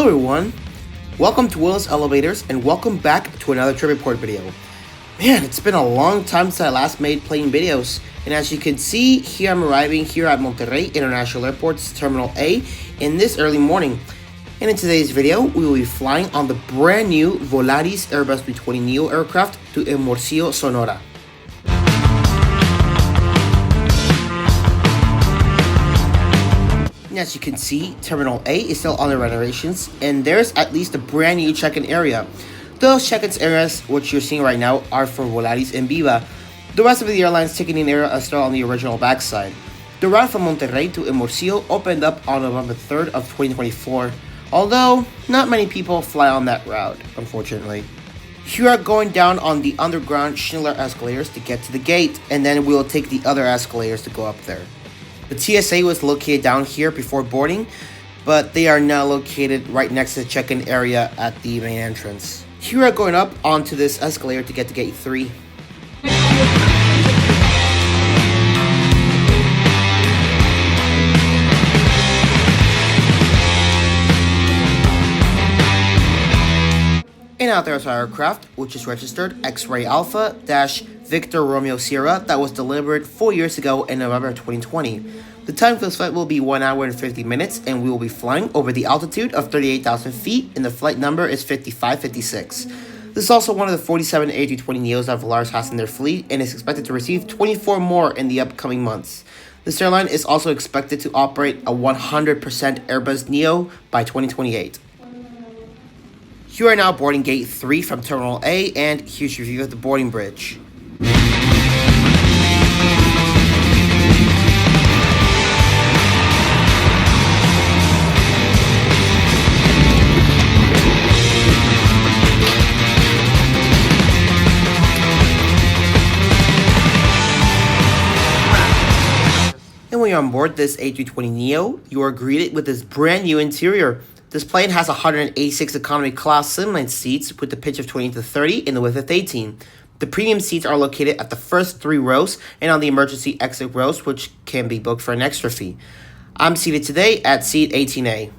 Hello everyone, welcome to Willis Elevators and welcome back to another trip report video. Man, it's been a long time since I last made plane videos, and as you can see, here I'm arriving here at Monterrey International Airport's Terminal A in this early morning. And in today's video, we will be flying on the brand new Volaris Airbus A320neo aircraft to Hermosillo, Sonora. As you can see, Terminal A is still under renovations, and there's at least a brand new check-in area. Those check-in areas, which you're seeing right now, are for Volaris and Viva. The rest of the airline's ticketing area are still on the original backside. The route from Monterrey to Hermosillo opened up on November 3rd of 2024, although not many people fly on that route, unfortunately. You are going down on the underground Schindler escalators to get to the gate, and then we will take the other escalators to go up there. The TSA was located down here before boarding, but they are now located right next to the check-in area at the main entrance. Here we are going up onto this escalator to get to gate 3. And out there is our aircraft, which is registered X-Ray Alpha-Victor Romeo Sierra that was delivered 4 years ago in November 2020. The time for this flight will be 1 hour and 50 minutes, and we will be flying over the altitude of 38,000 feet, and the flight number is 5556. This is also one of the 47 A320neos that Volaris has in their fleet, and is expected to receive 24 more in the upcoming months. This airline is also expected to operate a 100% Airbus Neo by 2028. You are now boarding gate 3 from Terminal A, and here's your view of the boarding bridge. And when you're on board this A320neo, you are greeted with this brand new interior. This plane has 186 economy class slimline seats with the pitch of 20-30 and the width of 18. The premium seats are located at the first 3 rows and on the emergency exit rows, which can be booked for an extra fee. I'm seated today at seat 18A.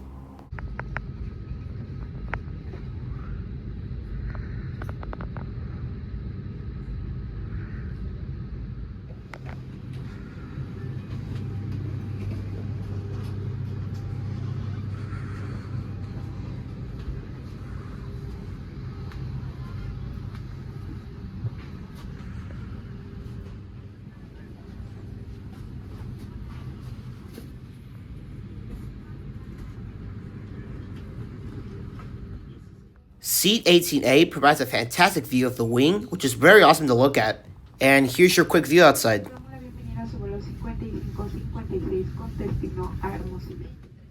Seat 18A provides a fantastic view of the wing, which is very awesome to look at. And here's your quick view outside.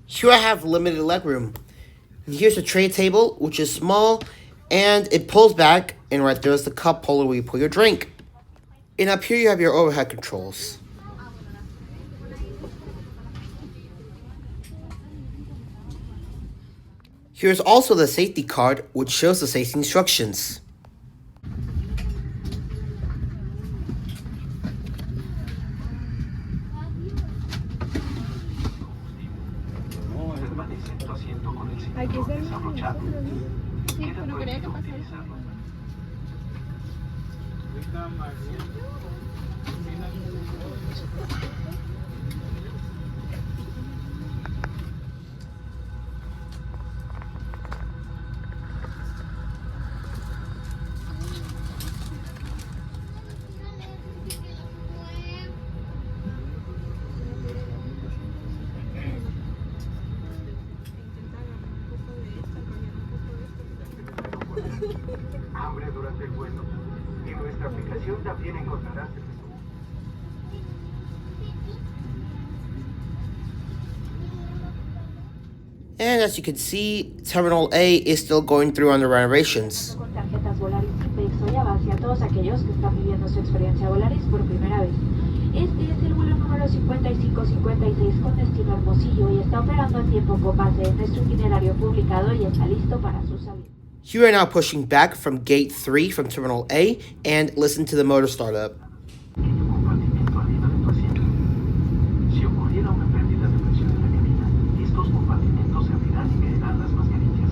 Here I have limited legroom. And here's a tray table, which is small, and it pulls back, and right there is the cup holder where you put your drink. And up here you have your overhead controls. Here's also the safety card, which shows the safety instructions. Hambre durante el vuelo. En nuestra aplicación también encontrarás el resumen. And as you can see, Terminal A is still going through under renovations. Con tarjetas Volaris hacia todos aquellos que están viviendo su experiencia Volaris por primera vez. Este es el vuelo número 5556 con destino Hermosillo y está operando en tiempo con base en nuestro itinerario publicado y está listo para su salida. You are now pushing back from gate 3 from Terminal A and listen to the motor startup. Si ocurriera una pérdida de presión en la cabina, estos compartimentos se abrirán y caerán las mascarillas.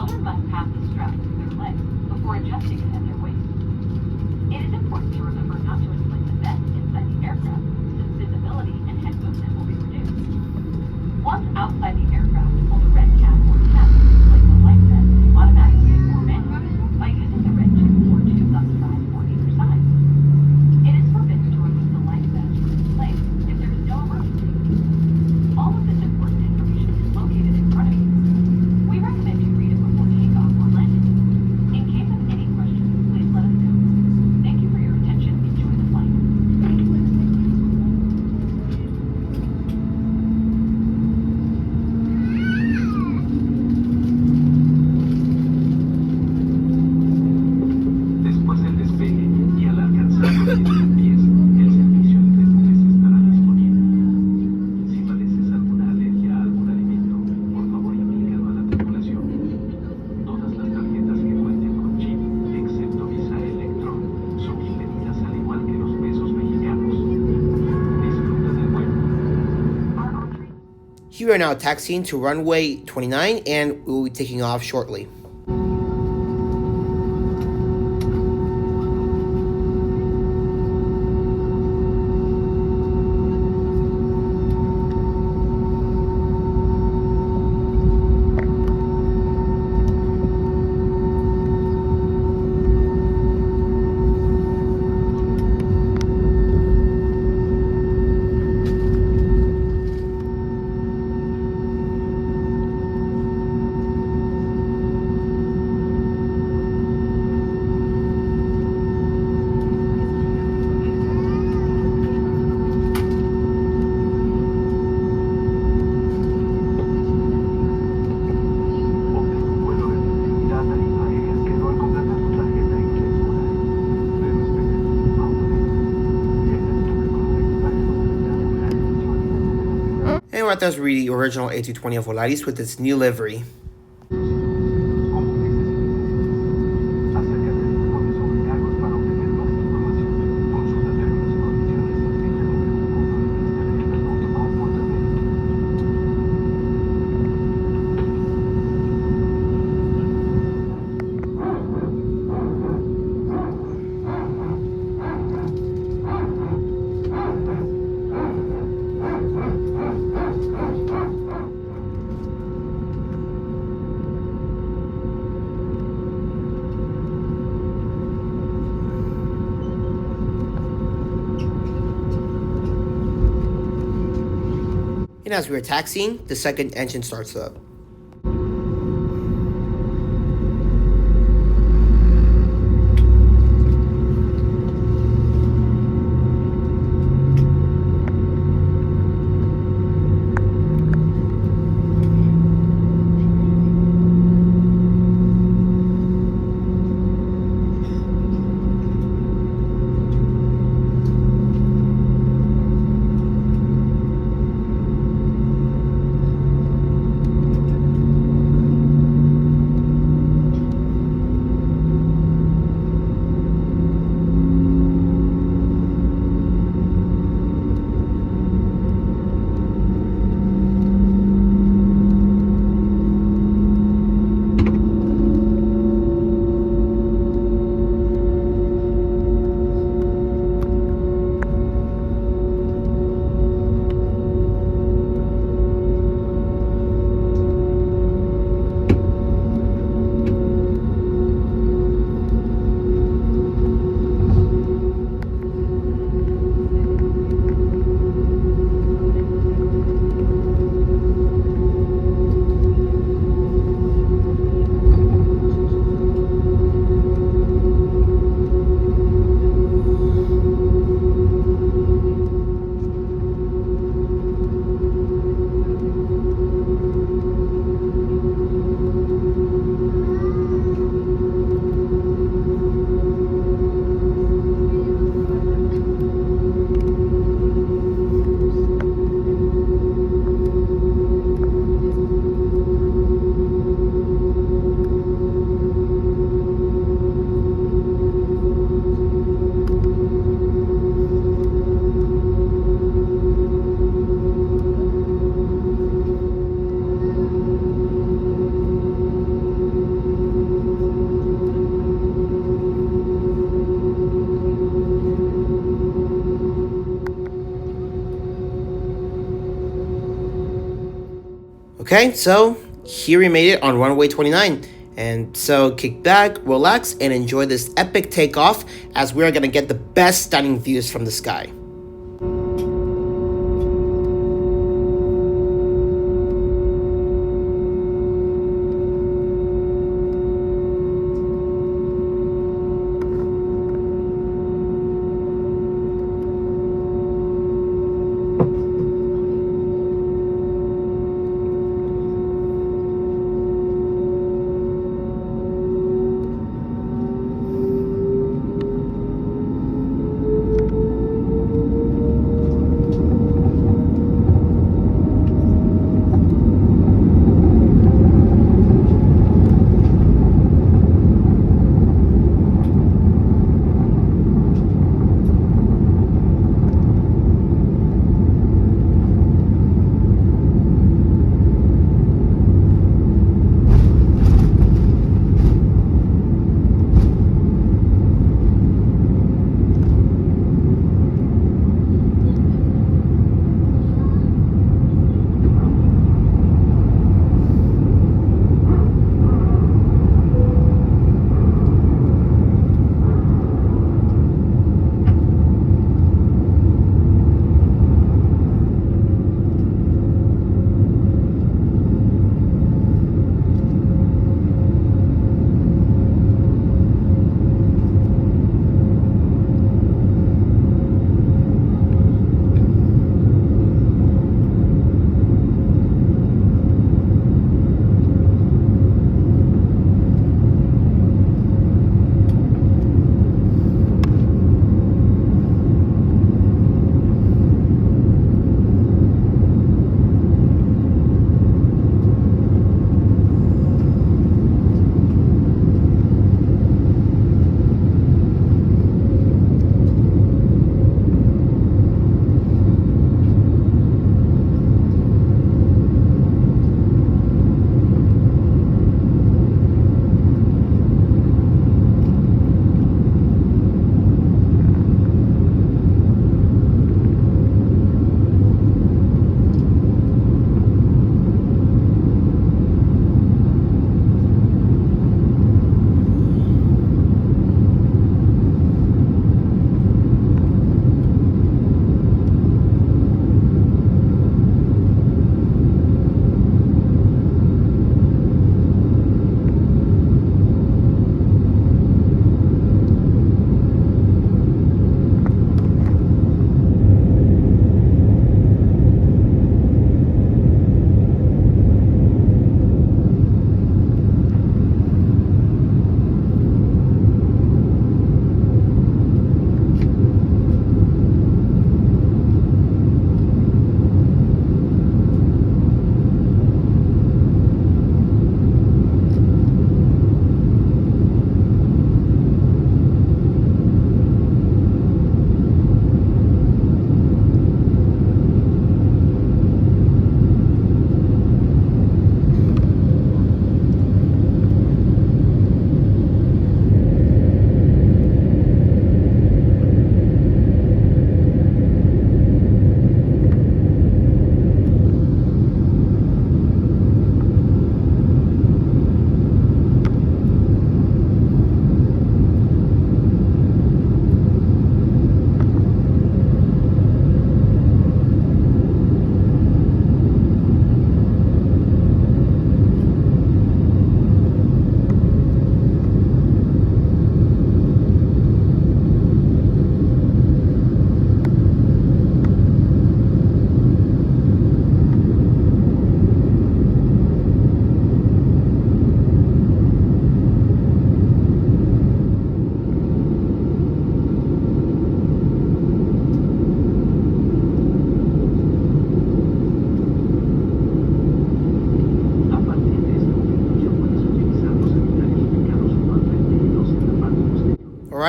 Children must pass the strap through their legs before adjusting it at their waist. It is important to remember not to inflate the vest inside the aircraft, since visibility and head movement will be reduced. Once outside the aircraft, hold the red cap or tab to inflate the life vest automatically or manually by using the red tube or tube on the side or either side. It is forbidden to remove the life vest from its place if there is no emergency. All of this important information is located in front of you. We recommend you read it before takeoff or landing. In case of any questions, please let us know. Thank you for your attention. Enjoy the flight. Después del despegue y al alcanzar los 10.000 pies, el servicio entre nubes estará disponible. Si padeces alguna alergia a algún alimento, por favor indícalo a la tripulación. Todas las tarjetas que cuenten con chip, excepto Visa Electron, son bienvenidas al igual que los pesos mexicanos. Disfruta del vuelo. Here we are now taxiing to runway 29 and we will be taking off shortly. And right there's the original A320 of Volaris with its new livery. And as we are taxiing, the second engine starts up. Okay, so here we made it on runway 29. And so kick back, relax, and enjoy this epic takeoff as we're gonna get the best stunning views from the sky.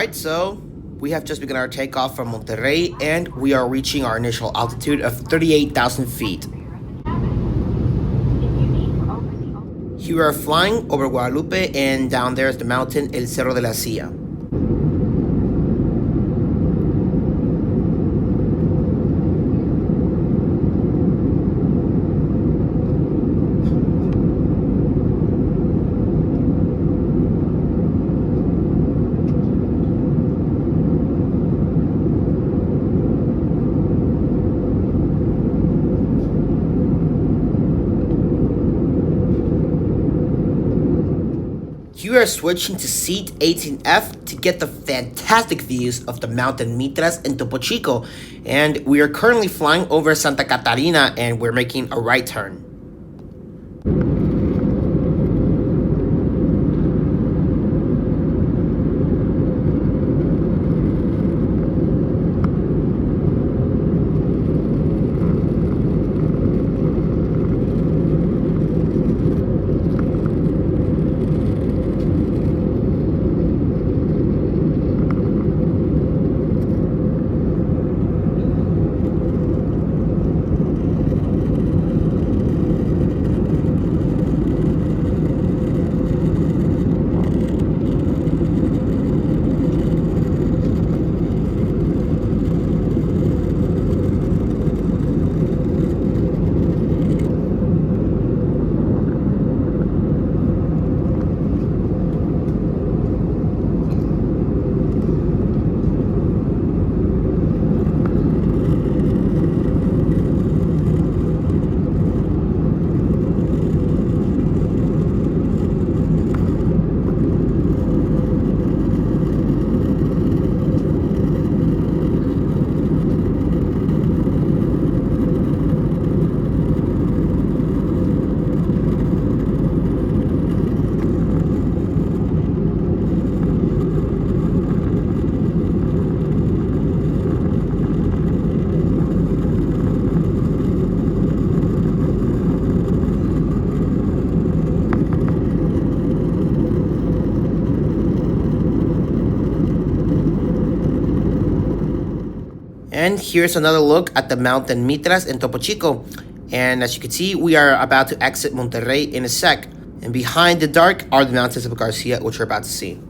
Alright, so we have just begun our takeoff from Monterrey and we are reaching our initial altitude of 38,000 feet. Here we are flying over Guadalupe and down there is the mountain El Cerro de la Silla. we are switching to seat 18F to get the fantastic views of the Mountain Mitras and Topo Chico, and we are currently flying over Santa Catarina and we're making a right turn. And here's another look at the Mountain Mitras and Topo Chico. And as you can see, we are about to exit Monterrey in a sec. And behind the dark are the mountains of Garcia, which we're about to see.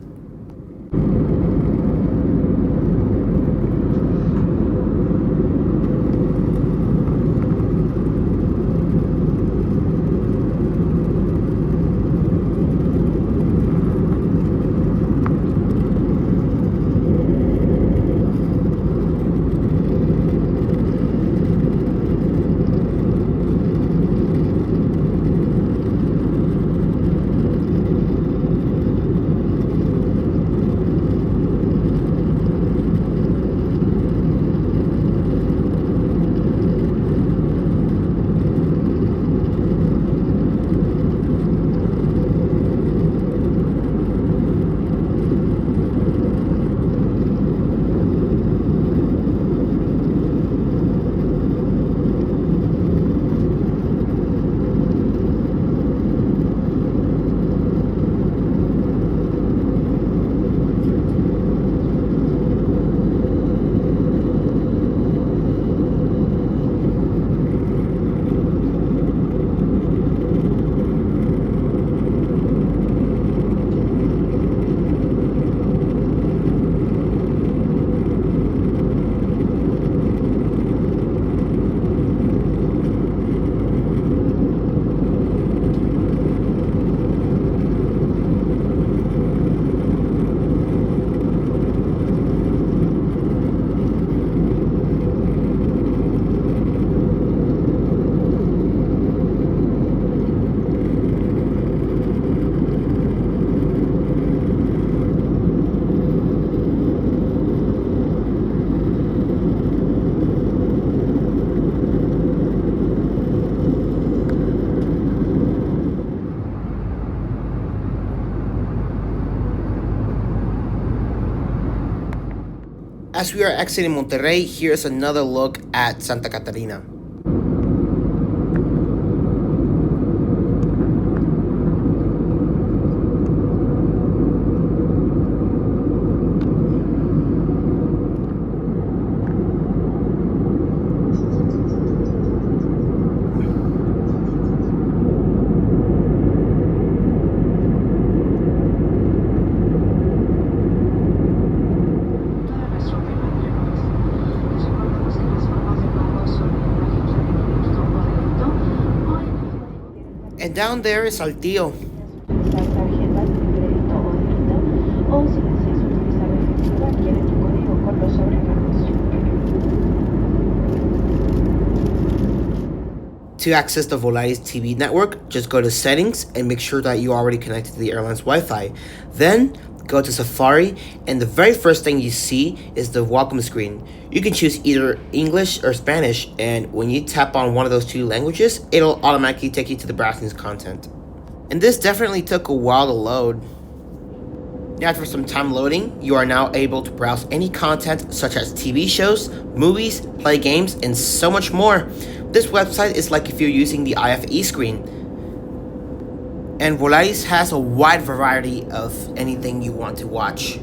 As we are exiting Monterrey, here's another look at Santa Catarina. And down there is Saltillo. Utilizar tarjetas de crédito o débito, o si deseas utilizar efectivo, adquiere tu código con los sobrecargos. To access the Volaris TV network, just go to settings and make sure that you're already connected to the airline's Wi-Fi. Then go to Safari, and the very first thing you see is the welcome screen. You can choose either English or Spanish, and when you tap on one of those two languages, it'll automatically take you to the browsing content. And this definitely took a while to load. After some time loading, you are now able to browse any content such as TV shows, movies, play games, and so much more. This website is like if you're using the IFE screen. And Volaris has a wide variety of anything you want to watch.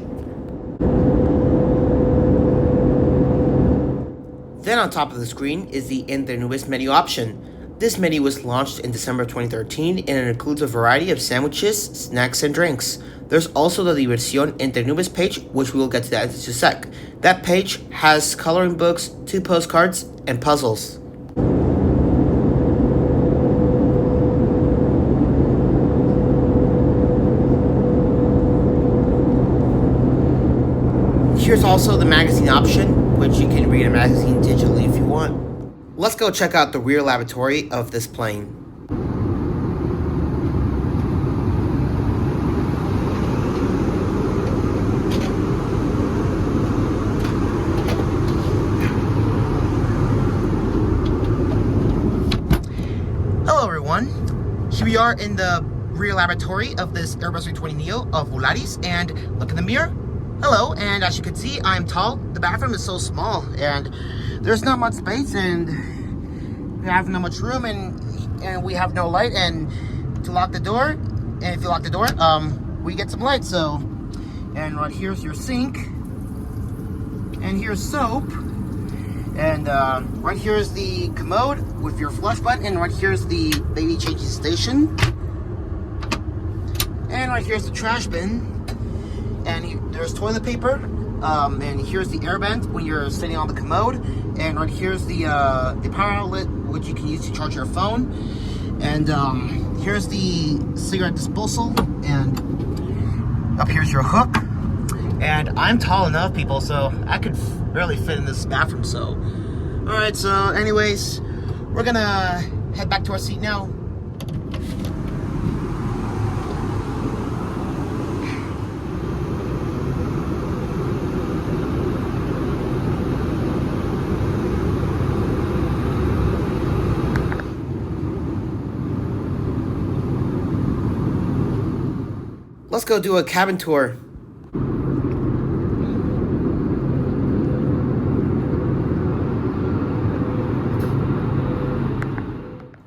Then on top of the screen is the Entre Nubes menu option. This menu was launched in December 2013 and it includes a variety of sandwiches, snacks, and drinks. There's also the Diversión Entre Nubes page, which we will get to that in just a sec. That page has coloring books, 2 postcards, and puzzles. Here's also the magazine option, which you can read a magazine digitally if you want. Let's go check out the rear lavatory of this plane. Hello everyone, here we are in the rear lavatory of this Airbus A320neo of Volaris, and look in the mirror. Hello, and as you can see, I'm tall. The bathroom is so small, and there's not much space, and we have not much room, and we have no light. And to lock the door, and if you lock the door, we get some light. So, and right here's your sink, and here's soap, and right here's the commode with your flush button, and right here's the baby changing station, and right here's the trash bin. And there's toilet paper, and here's the air vent when you're sitting on the commode, and right here's the power outlet which you can use to charge your phone, and here's the cigarette disposal, and up here's your hook. And I'm tall enough, people, so I could barely fit in this bathroom. So, all right. So, anyways, we're gonna head back to our seat now. Let's go do a cabin tour.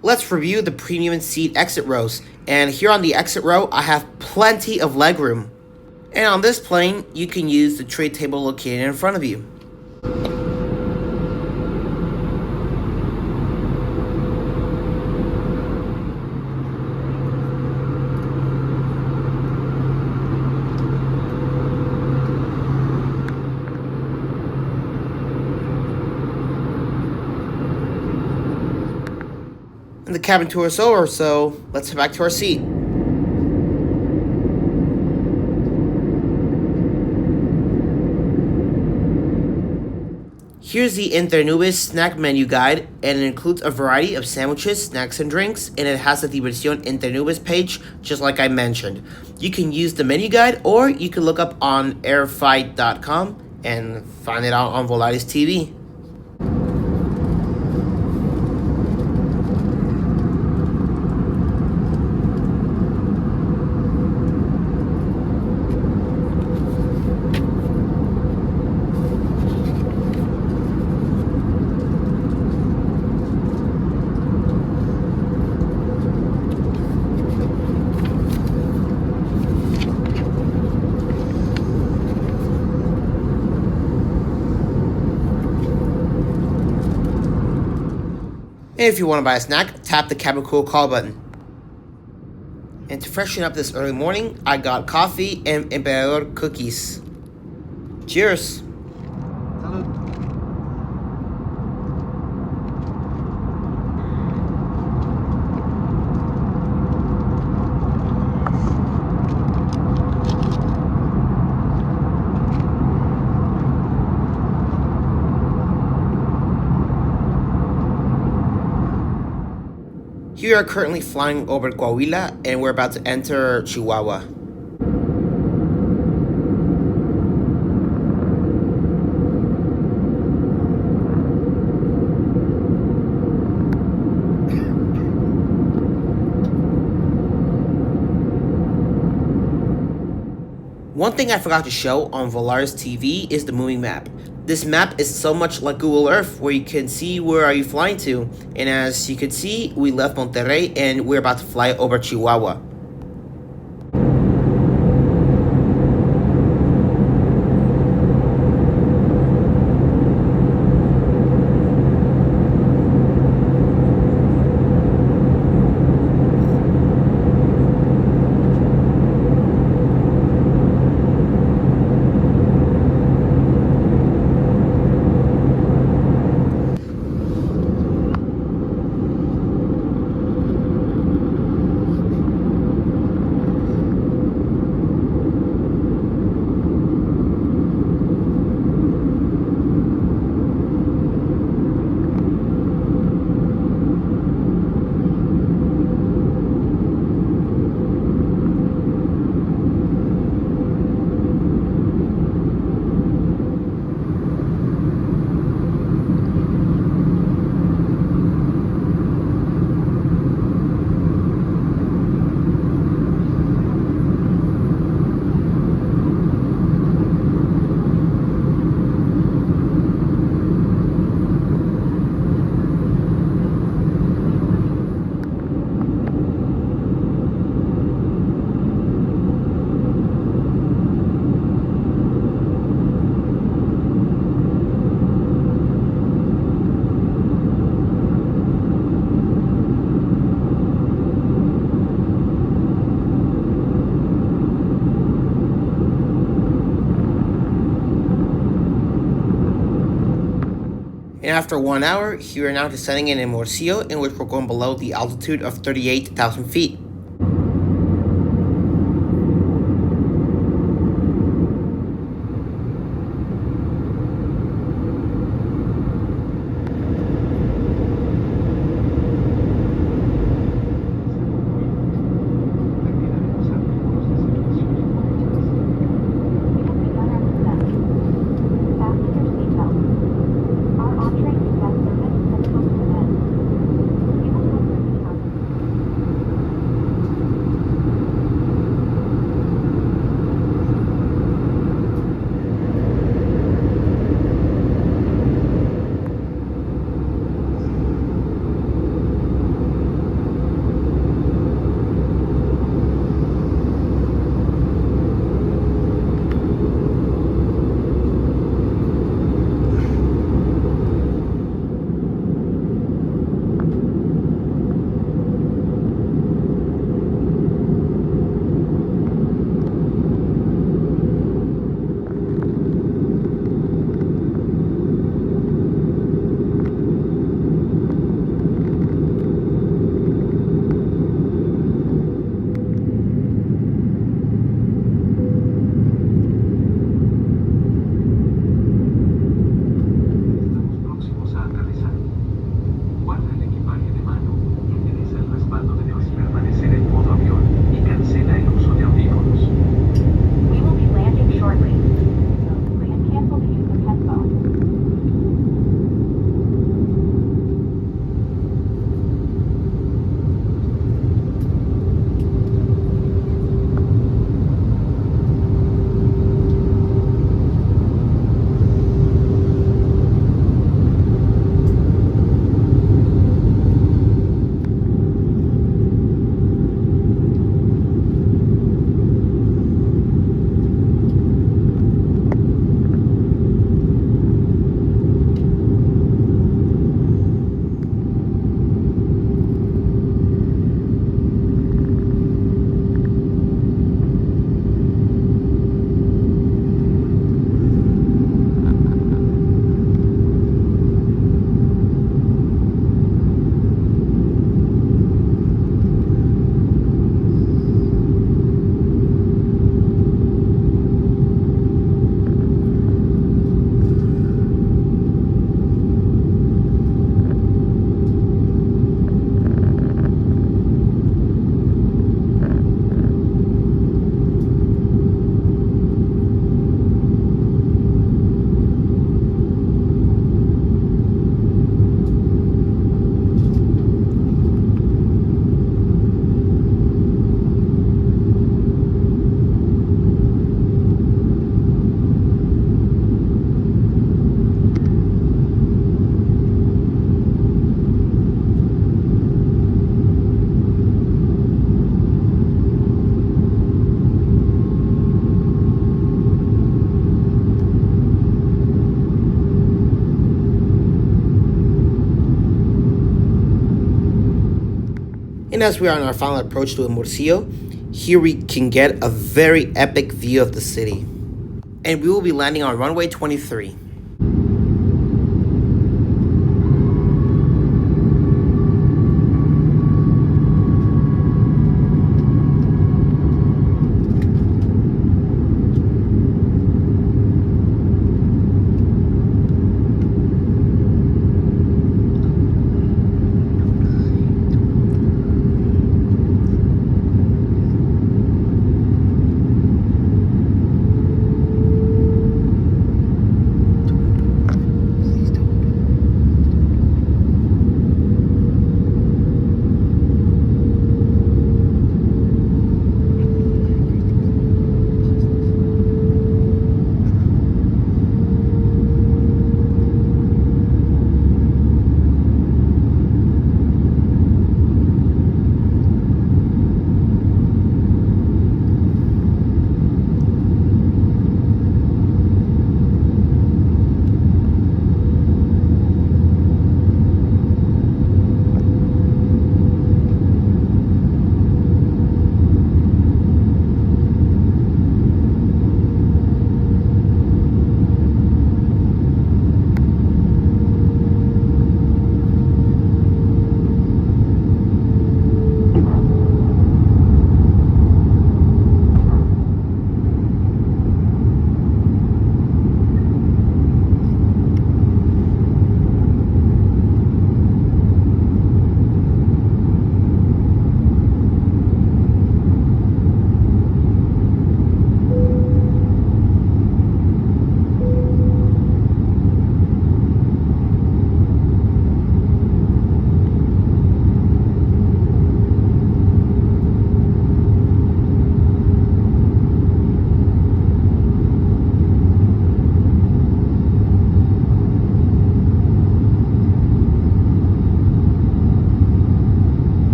Let's review the premium seat exit rows. And here on the exit row, I have plenty of legroom. And on this plane, you can use the tray table located in front of you. And the cabin tour is over, so let's head back to our seat. Here's the Entre Nubes snack menu guide, and it includes a variety of sandwiches, snacks, and drinks, and it has the Diversión Entre Nubes page, just like I mentioned. You can use the menu guide, or you can look up on airfight.com and find it out on Volaris TV. And if you want to buy a snack, tap the cabin cool call button. And to freshen up this early morning, I got coffee and emperador cookies. Cheers. Here we are currently flying over Coahuila and we're about to enter Chihuahua. One thing I forgot to show on Volaris TV is the moving map. This map is so much like Google Earth where you can see where are you flying to, and as you can see, we left Monterrey and we're about to fly over Chihuahua. And after 1 hour, we are now descending in Hermosillo, in which we're going below the altitude of 38,000 feet. And as we are on our final approach to Hermosillo, here we can get a very epic view of the city. And we will be landing on runway 23.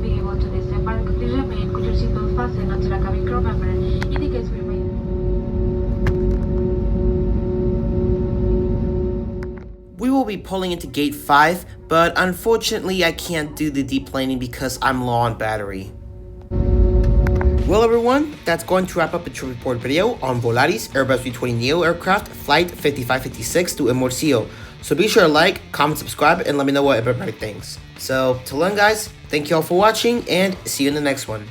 be able to disembark, please remain with your seatbelt fastened until a cabin crew member indicates we remain. We will be pulling into gate 5, but unfortunately I can't do the deplaning because I'm low on battery. Well everyone, that's going to wrap up the trip report video on Volaris Airbus A320neo aircraft flight 5556 to Hermosillo. So be sure to like, comment, subscribe, and let me know what everybody thinks. So till then guys, thank you all for watching and see you in the next one.